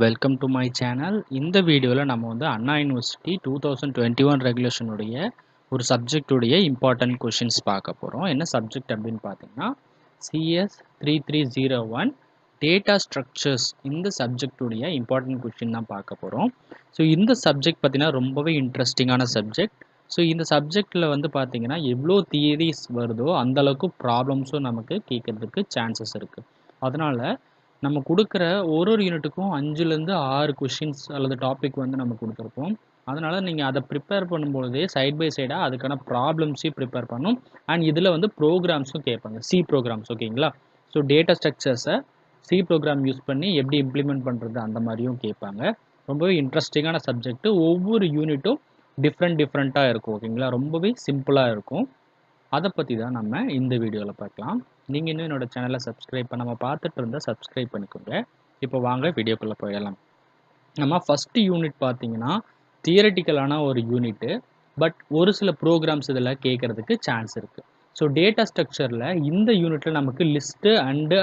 Welcome to my channel. இந்த வீடியோவில் நம்ம வந்து அண்ணா யூனிவர்சிட்டி 2021 ரெகுலேஷனுடைய ஒரு சப்ஜெக்டுடைய இம்பார்ட்டன்ட் கொஷின்ஸ் பார்க்க போகிறோம். என்ன சப்ஜெக்ட் அப்படின்னு பார்த்தீங்கன்னா சிஎஸ் 3301 டேட்டா ஸ்ட்ரக்சர்ஸ். இந்த சப்ஜெக்டுடைய இம்பார்ட்டன்ட் கொஷின் தான் பார்க்க போகிறோம். ஸோ இந்த சப்ஜெக்ட் பார்த்தீங்கன்னா ரொம்பவே இன்ட்ரெஸ்டிங்கான சப்ஜெக்ட். ஸோ இந்த சப்ஜெக்டில் வந்து பார்த்தீங்கன்னா எவ்வளோ தியரிஸ் வருதோ அந்தளவுக்கு ப்ராப்ளம்ஸும் நமக்கு கேட்குறதுக்கு சான்சஸ் இருக்குது. அதனால் நம்ம கொடுக்குற ஒரு யூனிட்டுக்கும் 5லேருந்து 6 கொஷின்ஸ் அல்லது டாபிக் வந்து நம்ம கொடுத்துருப்போம். அதனால் நீங்கள் அதை ப்ரிப்பேர் பண்ணும்பொழுதே சைட் பை சைடாக அதுக்கான ப்ராப்ளம்ஸையும் ப்ரிப்பேர் பண்ணும். அண்ட் இதில் வந்து ப்ரோக்ராம்ஸும் கேட்பாங்க, சி ப்ரோக்ராம்ஸ். ஓகேங்களா? ஸோ டேட்டா ஸ்ட்ரக்சர்ஸை சி ப்ரோக்ராம் யூஸ் பண்ணி எப்படி இம்ப்ளிமெண்ட் பண்ணுறது அந்த மாதிரியும் கேட்பாங்க. ரொம்பவே இன்ட்ரெஸ்டிங்கான சப்ஜெக்ட்டு. ஒவ்வொரு யூனிட்டும் டிஃப்ரெண்ட்டாக இருக்கும். ஓகேங்களா? ரொம்பவே சிம்பிளாக இருக்கும். அதை பற்றி தான் நம்ம இந்த வீடியோவில் பார்க்கலாம். நீங்கள் இன்னும் என்னோடய சேனலை சப்ஸ்கிரைப் பண்ணாமல் பார்த்துட்டு இருந்தால் சப்ஸ்கிரைப் பண்ணிக்கோங்க. இப்போ வாங்க வீடியோக்குள்ளே போயிடலாம். நம்ம ஃபஸ்ட்டு யூனிட் பார்த்தீங்கன்னா தியரட்டிக்கலான ஒரு யூனிட்டு. பட் ஒரு சில ப்ரோக்ராம்ஸ் இதில் கேட்குறதுக்கு சான்ஸ் இருக்குது. ஸோ டேட்டா ஸ்ட்ரக்சரில் இந்த யூனிட்டில் நமக்கு லிஸ்ட்டு அண்டு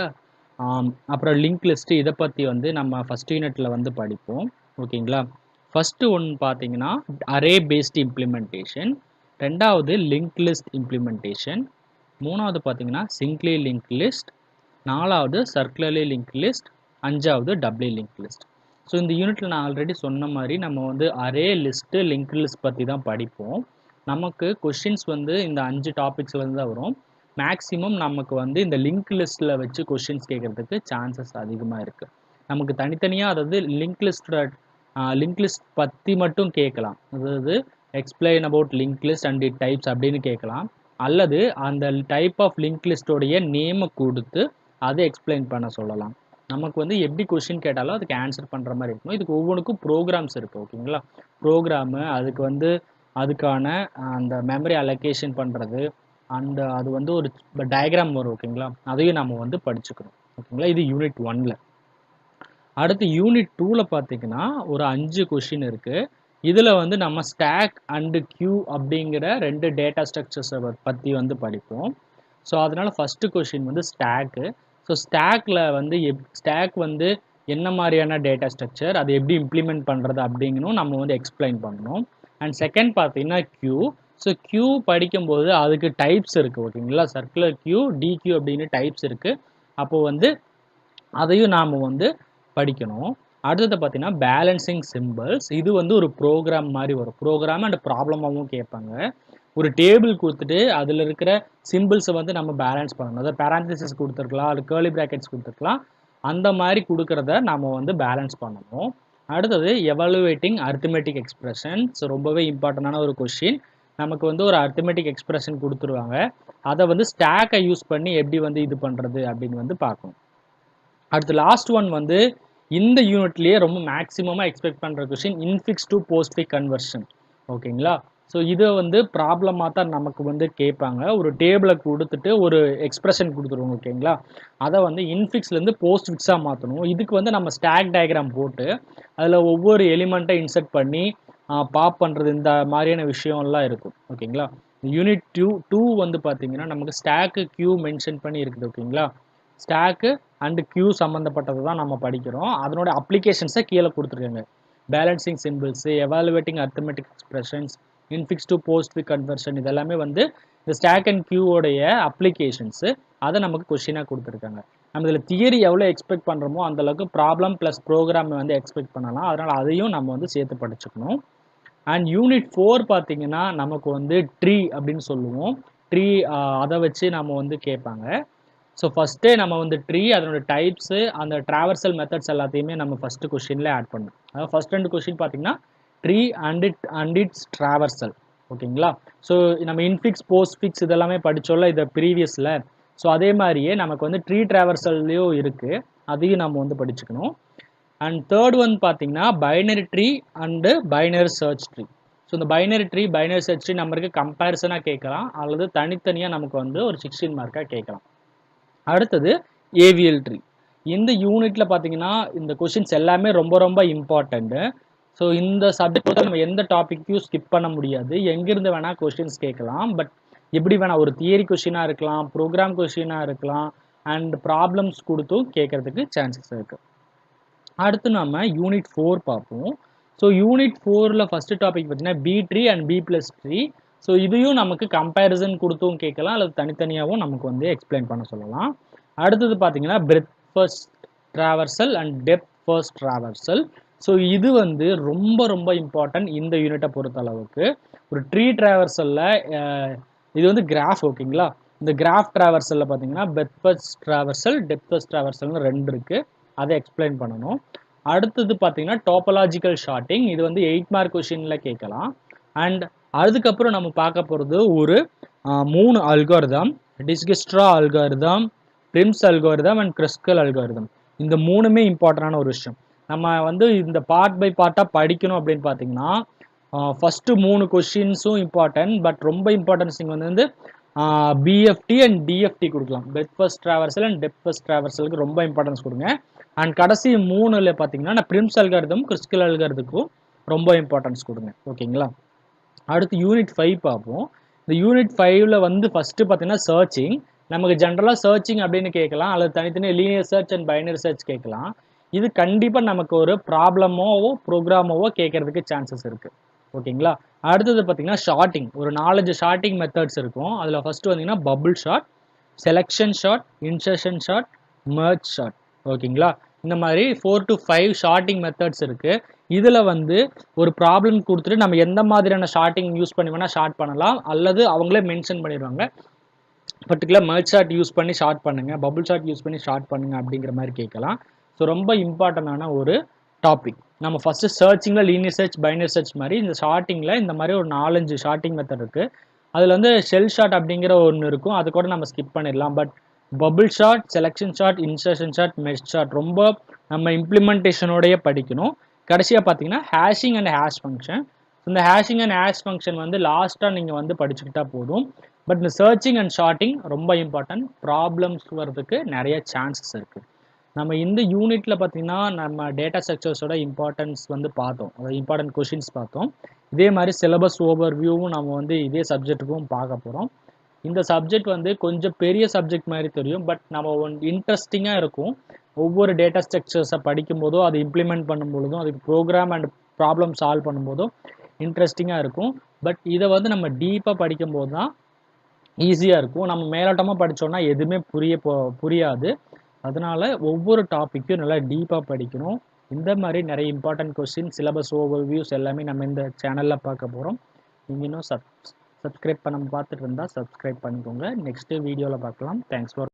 அப்புறம் லிங்க் லிஸ்ட்டு இதை பற்றி வந்து நம்ம ஃபஸ்ட் யூனிட்டில் வந்து படிப்போம். ஓகேங்களா? ஃபஸ்ட்டு ஒன்று பார்த்தீங்கன்னா அரே பேஸ்டு இம்ப்ளிமெண்டேஷன், ரெண்டாவது லிங்க் லிஸ்ட் இம்ப்ளிமெண்டேஷன், மூணாவது பார்த்தீங்கன்னா சிங்க்லி லிங்க் லிஸ்ட், நாலாவது சர்க்குலர்லி லிங்க் லிஸ்ட், அஞ்சாவது டபுள்லி லிங்க் லிஸ்ட். ஸோ இந்த யூனிட்டில் நான் ஆல்ரெடி சொன்ன மாதிரி நம்ம வந்து அரே லிஸ்ட்டு லிங்க் லிஸ்ட் பற்றி தான் படிப்போம். நமக்கு கொஷின்ஸ் வந்து இந்த 5 டாபிக்ஸ்லேருந்து தான் வரும். மேக்ஸிமம் நமக்கு வந்து இந்த லிங்க் லிஸ்ட்டில் வச்சு கொஷின்ஸ் கேட்குறதுக்கு சான்சஸ் அதிகமாக இருக்குது. நமக்கு தனித்தனியாக அதாவது லிங்க் லிஸ்ட் பற்றி மட்டும் கேட்கலாம். அதாவது explain about link list and it types அப்படின்னு கேட்கலாம். அல்லது அந்த டைப் ஆஃப் லிங்க் லிஸ்ட்டோடைய நேமை கொடுத்து அதை எக்ஸ்பிளைன் பண்ண சொல்லலாம். நமக்கு வந்து எப்படி கொஷின் கேட்டாலும் அதுக்கு ஆன்சர் பண்ணுற மாதிரி இருக்கணும். இதுக்கு ஒவ்வொன்றுக்கும் ப்ரோக்ராம்ஸ் இருக்குது. ஓகேங்களா? ப்ரோக்ராமு அதுக்கு வந்து அதுக்கான அந்த மெமரி அலோகேஷன் பண்ணுறது, அந்த அது வந்து ஒரு டயக்ராம் வரும். ஓகேங்களா? அதையும் நம்ம வந்து படிச்சுக்கணும். ஓகேங்களா? இது யூனிட் 1ல். அடுத்து யூனிட் 2ல் பார்த்தீங்கன்னா ஒரு 5 கொஷின் இருக்குது. இதில் வந்து நம்ம ஸ்டாக் அண்டு கியூ அப்படிங்கிற 2 டேட்டா ஸ்ட்ரக்சர்ஸை பற்றி வந்து படிப்போம். ஸோ அதனால் ஃபஸ்ட்டு கொஷின் வந்து ஸ்டாக்கு. ஸோ ஸ்டாக்கில் வந்து ஸ்டாக் வந்து என்ன மாதிரியான டேட்டா ஸ்ட்ரக்சர், அது எப்படி இம்ப்ளிமெண்ட் பண்ணுறது அப்படிங்கணும் நம்ம வந்து எக்ஸ்பிளைன் பண்ணணும். அண்ட் செகண்ட் பார்த்தீங்கன்னா கியூ. ஸோ கியூ படிக்கும்போது அதுக்கு டைப்ஸ் இருக்குது. ஓகேங்களா? சர்க்குலர் கியூ, டிக்யூ அப்படின்னு டைப்ஸ் இருக்குது. அப்போது வந்து அதையும் நாம் வந்து படிக்கணும். அடுத்தது பார்த்தீங்கன்னா பேலன்சிங் சிம்பிள்ஸ். இது வந்து ஒரு ப்ரோக்ராம் மாதிரி வரும். ப்ரோக்ராம் அண்ட் ப்ராப்ளமாகவும் கேட்பாங்க. ஒரு டேபிள் கொடுத்துட்டு அதில் இருக்கிற சிம்பிள்ஸை வந்து நம்ம பேலன்ஸ் பண்ணணும். அதாவது பேராந்திசிஸ் கொடுத்துருக்கலாம், அது கேர்லி பிராக்கெட்ஸ் கொடுத்துருக்கலாம். அந்த மாதிரி கொடுக்குறத நம்ம வந்து பேலன்ஸ் பண்ணணும். அடுத்தது எவாலுவேட்டிங் அரித்மெட்டிக் எக்ஸ்பிரஷன்ஸ். ரொம்பவே இம்பார்ட்டண்டான ஒரு கொஷின். நமக்கு வந்து ஒரு அரித்மெட்டிக் எக்ஸ்பிரஷன் கொடுத்துருவாங்க. அதை வந்து ஸ்டாக்கை யூஸ் பண்ணி எப்படி வந்து இது பண்ணுறது அப்படின்னு வந்து பார்க்கணும். அடுத்து லாஸ்ட் ஒன் வந்து இந்த யூனிட்லேயே ரொம்ப மேக்ஸிமமாக எக்ஸ்பெக்ட் பண்ணுற question infix to postfix conversion. ஓகேங்களா? ஸோ இதை வந்து ப்ராப்ளமாக தான் நமக்கு வந்து கேட்பாங்க. ஒரு டேபிளை கொடுத்துட்டு ஒரு எக்ஸ்பிரஷன் கொடுத்துருவோம். ஓகேங்களா? அதை வந்து இன்ஃபிக்ஸ்லேருந்து போஸ்ட் ஃபிக்ஸாக மாற்றணும். இதுக்கு வந்து நம்ம ஸ்டாக் டயக்ராம் போட்டு அதில் ஒவ்வொரு எலிமெண்ட்டை இன்சர்ட் பண்ணி பாப் பண்ணுறது, இந்த மாதிரியான விஷயம்லாம் இருக்கும். ஓகேங்களா? யூனிட் 2 வந்து பார்த்தீங்கன்னா நமக்கு ஸ்டாக்கு கியூ மென்ஷன் பண்ணி இருக்குது. ஓகேங்களா? ஸ்டாக்கு அண்டு கியூ சம்மந்தப்பட்டது தான் நம்ம படிக்கிறோம். அதனோட அப்ளிகேஷன்ஸை கீழே கொடுத்துருக்காங்க. Balancing symbols, evaluating arithmetic expressions, infix to postfix conversion, இதெல்லாமே வந்து இந்த ஸ்டாக் அண்ட் கியூவோடைய அப்ளிகேஷன்ஸு. அதை நமக்கு கொஷினாக கொடுத்துருக்காங்க. நம்ம இதில் தியரி எவ்வளோ எக்ஸ்பெக்ட் பண்ணுறோமோ அந்தளவுக்கு ப்ராப்ளம் ப்ளஸ் ப்ரோக்ராம் வந்து எக்ஸ்பெக்ட் பண்ணலாம். அதனால் அதையும் நம்ம வந்து சேர்த்து படிச்சுக்கணும். அண்ட் யூனிட் 4 பார்த்தீங்கன்னா நமக்கு வந்து ட்ரீ அப்படின்னு சொல்லுவோம். ட்ரீ அதை வச்சு நம்ம வந்து கேட்பாங்க. ஸோ ஃபஸ்ட்டே நம்ம வந்து ட்ரீ, அதனோட டைப்ஸு, அந்த ட்ராவர்சல் மெத்தட்ஸ் எல்லாத்தையுமே நம்ம ஃபஸ்ட்டு கொஷினில் ஆட் பண்ணணும். அதாவது ஃபஸ்ட் 2 கொஷின் பார்த்தீங்கன்னா ட்ரீ அண்ட் இட்ஸ் ட்ராவர்சல். ஓகேங்களா? ஸோ நம்ம இன்ஃபிக்ஸ் போஸ்ட் ஃபிக்ஸ் இதெல்லாமே படித்தோம்ல இதை ப்ரீவியஸில். ஸோ அதே மாதிரியே நமக்கு வந்து ட்ரீ ட்ராவர்சல்லையும் இருக்குது. அதையும் நம்ம வந்து படிச்சுக்கணும். அண்ட் தேர்ட் ஒன் பார்த்தீங்கன்னா binary tree and binary search tree. So இந்த binary tree, binary search tree நம்மளுக்கு கம்பேரிசனாக கேட்கலாம், அல்லது தனித்தனியாக நமக்கு வந்து ஒரு 16 மார்க்காக கேட்கலாம். அடுத்தது ஏவிஎல் ட்ரீ. இந்த யூனிட்டில் பார்த்தீங்கன்னா இந்த கொஷின்ஸ் எல்லாமே ரொம்ப ரொம்ப இம்பார்ட்டண்ட்டு. ஸோ இந்த சப்ஜெக்ட் நம்ம எந்த டாப்பிக்கையும் ஸ்கிப் பண்ண முடியாது. எங்கேருந்து வேணால் கொஷின்ஸ் கேட்கலாம். பட் எப்படி வேணால் ஒரு தியரி கொஷினாக இருக்கலாம், ப்ரோக்ராம் கொஷினாக இருக்கலாம், அண்ட் ப்ராப்ளம்ஸ் கொடுத்தும் கேட்குறதுக்கு சான்சஸ் இருக்குது. அடுத்து நம்ம யூனிட் 4 பார்ப்போம். ஸோ யூனிட் 4ல் ஃபஸ்ட்டு டாபிக் பார்த்தீங்கன்னா B tree and B plus tree. So இதையும் நமக்கு கம்பேரிசன் கொடுத்தும் கேட்கலாம், அல்லது தனித்தனியாகவும் நமக்கு வந்து எக்ஸ்பிளைன் பண்ண சொல்லலாம். அடுத்தது பார்த்தீங்கன்னா breadth first traversal and depth first traversal. So இது வந்து ரொம்ப ரொம்ப இம்பார்ட்டன்ட் இந்த யூனிட்டை பொறுத்த அளவுக்கு. ஒரு ட்ரீ ட்ராவர்சலில் இது வந்து கிராஃப், ஓகேங்களா. இந்த கிராஃப் ட்ராவர்சலில் பார்த்தீங்கன்னா breadth first traversal, depth first ட்ராவர்சல்னு 2 இருக்குது. அதை எக்ஸ்பிளைன் பண்ணணும். அடுத்தது பார்த்தீங்கன்னா டோபலாஜிக்கல் ஷார்ட்டிங். இது வந்து 8 மார்க் கொஷினில் கேட்கலாம். அண்ட் அதுக்கப்புறம் நம்ம பார்க்க போகிறது ஒரு 3 algorithm: Dijkstra algorithm, Prim's algorithm and Kruskal algorithm. இந்த 3மே இம்பார்ட்டண்டான ஒரு விஷயம். நம்ம வந்து இந்த பார்ட் பை பார்ட்டாக படிக்கணும் அப்படின்னு பார்த்தீங்கன்னா ஃபஸ்ட்டு 3 கொஷின்ஸும் இம்பார்ட்டன்ட். பட் ரொம்ப இம்பார்ட்டன்ஸ் நீங்கள் வந்து பிஎஃப்டி அண்ட் டிஎஃப்டி கொடுக்கலாம். Breadth first traversal and depth first ட்ராவர்சலுக்கு ரொம்ப இம்பார்ட்டன்ஸ் கொடுங்க. அண்ட் கடைசி 3ல் பார்த்தீங்கன்னா நான் பிரிம்ஸ் அல்காரிதம், கிறிஸ்கல் அல்காரிதத்துக்கும் ரொம்ப இம்பார்ட்டன்ஸ் கொடுங்க, ஓகேங்களா. அடுத்து யூனிட் 5 பார்ப்போம். இந்த யூனிட் 5ல் வந்து ஃபஸ்ட்டு பார்த்தீங்கன்னா சர்ச்சிங். நமக்கு ஜென்ரலாக சர்ச்சிங் அப்படின்னு கேட்கலாம், அல்லது தனித்தனியாக linear search and binary search கேட்கலாம். இது கண்டிப்பாக நமக்கு ஒரு ப்ராப்ளமோவோ ப்ரோக்ராமோவோ கேட்கறதுக்கு சான்சஸ் இருக்குது, ஓகேங்களா. அடுத்தது பார்த்தீங்கன்னா ஷார்ட்டிங். ஒரு 4-5 ஷார்ட்டிங் மெத்தட்ஸ் இருக்கும். அதில் ஃபஸ்ட்டு வந்தீங்கன்னா bubble short, selection short, insertion short, merge short, ஓகேங்களா. இந்த மாதிரி 4 to 5 ஷார்ட்டிங் மெத்தட்ஸ் இருக்குது. இதில் வந்து ஒரு ப்ராப்ளம் கொடுத்துட்டு நம்ம எந்த மாதிரியான ஷார்ட்டிங் யூஸ் பண்ணி வேணால் ஷார்ட் பண்ணலாம், அல்லது அவங்களே மென்ஷன் பண்ணிடுவாங்க பர்டிகுலர் மெர்ஜ் ஷார்ட் யூஸ் பண்ணி ஷார்ட் பண்ணுங்கள், பபுள் ஷார்ட் யூஸ் பண்ணி ஷார்ட் பண்ணுங்கள் அப்படிங்கிற மாதிரி கேட்கலாம். ஸோ ரொம்ப இம்பார்ட்டண்டான ஒரு டாபிக். நம்ம ஃபஸ்ட்டு சர்ச்சிங்கில் லீனியர் சர்ச், பைனரி சர்ச் மாதிரி இந்த ஷார்ட்டிங்கில் இந்த மாதிரி ஒரு 4-5 ஷார்ட்டிங் மெத்தட் இருக்குது. அதில் வந்து ஷெல் ஷார்ட் அப்படிங்கிற ஒன்று இருக்கும், அது கூட நம்ம ஸ்கிப் பண்ணிடலாம். But bubble short, selection short, insertion short, merge short ரொம்ப நம்ம இம்ப்ளிமெண்டேஷனோடைய படிக்கணும். கடைசியாக பார்த்தீங்கன்னா ஹேஷிங் அண்ட் ஹேஷ் ஃபங்க்ஷன். இந்த ஹேஷிங் அண்ட் ஹேஷ் ஃபங்க்ஷன் வந்து லாஸ்ட்டாக நீங்கள் வந்து படிச்சுக்கிட்டா போதும். பட் இந்த சர்ச்சிங் அண்ட் ஷார்ட்டிங் ரொம்ப இம்பார்ட்டன்ட். ப்ராப்ளம்ஸ் வர்றதுக்கு நிறைய சான்சஸ் இருக்குது. நம்ம இந்த யூனிட்டில் பார்த்தீங்கன்னா நம்ம டேட்டா ஸ்ட்ரக்சர்ஸோட இம்பார்ட்டன்ஸ் வந்து பார்த்தோம், அதாவது இம்பார்ட்டன்ட் கொஷின்ஸ் பார்த்தோம். இதே மாதிரி சிலபஸ் ஓவர் வியூவும் நம்ம வந்து இதே சப்ஜெக்ட்டுக்கும் பார்க்க போகிறோம். இந்த சப்ஜெக்ட் வந்து கொஞ்சம் பெரிய சப்ஜெக்ட் மாதிரி தெரியும், பட் நம்ம இன்ட்ரெஸ்டிங்காக இருக்கும். ஒவ்வொரு டேட்டா ஸ்ட்ரக்சர்ஸை படிக்கும்போதோ, அதை இம்ப்ளிமெண்ட் பண்ணும்பொழுதும், அதுக்கு ப்ரோக்ராம் அண்ட் ப்ராப்ளம் சால்வ் பண்ணும்போதும் இன்ட்ரெஸ்டிங்காக இருக்கும். பட் இதை வந்து நம்ம டீப்பாக படிக்கும்போது தான் ஈஸியாக இருக்கும். நம்ம மேலோட்டமாக படித்தோன்னா எதுவுமே புரியாது. அதனால் ஒவ்வொரு டாப்பிக்கும் நல்லா டீப்பாக படிக்கணும். இந்த மாதிரி நிறைய important question, syllabus over views எல்லாமே நம்ம இந்த சேனலில் பார்க்க போகிறோம். நீங்கள் இன்னும் சப்ஸ்கிரைப் பண்ண பார்த்துட்டு இருந்தால் சப்ஸ்கிரைப் பண்ணிக்கோங்க. நெக்ஸ்ட்டு வீடியோவில் பார்க்கலாம். Thanks for